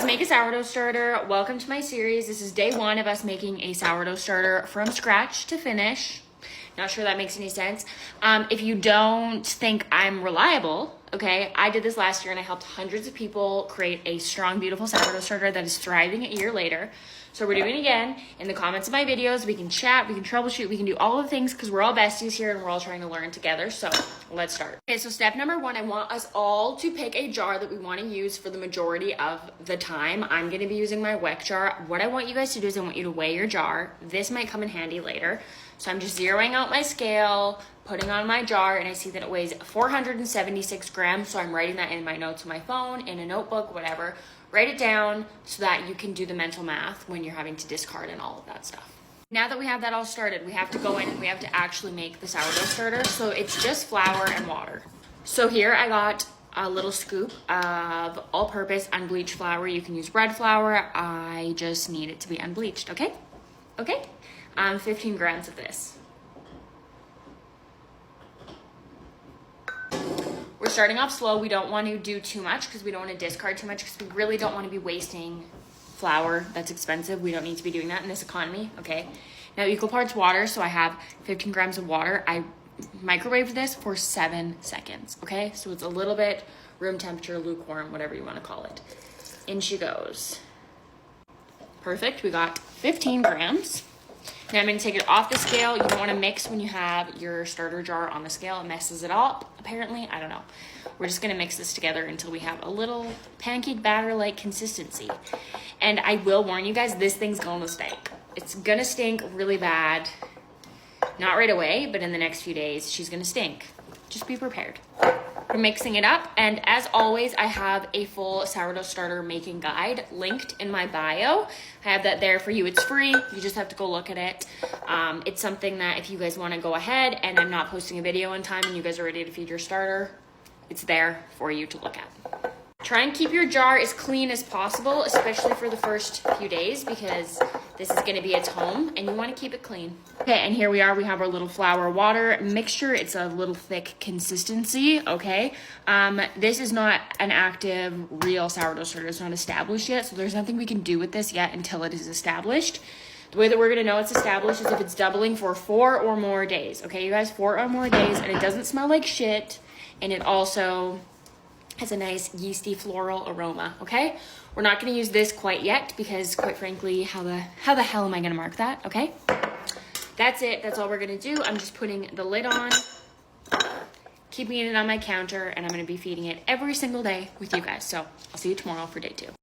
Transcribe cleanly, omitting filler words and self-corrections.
Let's make a sourdough starter. Welcome to my series. This is day 1 of us making a sourdough starter from scratch to finish. Not sure that makes any sense. If you don't think I'm reliable, okay, I did this last year and I helped hundreds of people create a strong, beautiful sourdough starter that is thriving a year later. So we're doing it again. In the comments of my videos, we can chat, we can troubleshoot, we can do all of the things because we're all besties here and we're all trying to learn together. So let's start. Okay, so step number 1, I want us all to pick a jar that we want to use for the majority of the time. I'm going to be using my WEC jar. What I want you guys to do is I want you to weigh your jar. This might come in handy later. So I'm just zeroing out my scale, putting on my jar, and I see that it weighs 476 grams. So I'm writing that in my notes on my phone, in a notebook, whatever. Write it down so that you can do the mental math when you're having to discard and all of that stuff. Now that we have that all started, we have to go in and we have to actually make the sourdough starter. So it's just flour and water. So here I got a little scoop of all-purpose unbleached flour. You can use red flour. I just need it to be unbleached, okay? Okay? 15 grams of this. We're starting off slow. We don't want to do too much because we don't want to discard too much because we really don't want to be wasting flour that's expensive. We don't need to be doing that in this economy, okay? Now equal parts water, so I have 15 grams of water. I microwaved this for 7 seconds, okay? So it's a little bit room temperature, lukewarm, whatever you want to call it. In she goes. Perfect, we got 15 grams. Now I'm going to take it off the scale. You don't want to mix when you have your starter jar on the scale. It messes it up, apparently. I don't know. We're just going to mix this together until we have a little pancake batter-like consistency. And I will warn you guys, this thing's going to stink. It's going to stink really bad. Not right away, but in the next few days, she's going to stink. Just be prepared. We're mixing it up, and as always, I have a full sourdough starter making guide linked in my bio. I have that there for you. It's free. You just have to go look at it. It's something that if you guys want to go ahead and I'm not posting a video in time and you guys are ready to feed your starter, it's there for you to look at. Try and keep your jar as clean as possible, especially for the first few days because this is going to be its home and you want to keep it clean. Okay, and here we are. We have our little flour water mixture. It's a little thick consistency, okay? This is not an active, real sourdough starter. It's not established yet, so there's nothing we can do with this yet until it is established. The way that we're going to know it's established is if it's doubling for 4 or more days, okay, you guys? 4 or more days, and it doesn't smell like shit, and it also has a nice yeasty floral aroma, okay? We're not gonna use this quite yet because quite frankly, how the hell am I gonna mark that, okay? That's it, that's all we're gonna do. I'm just putting the lid on, keeping it on my counter, and I'm gonna be feeding it every single day with you guys. So I'll see you tomorrow for day 2.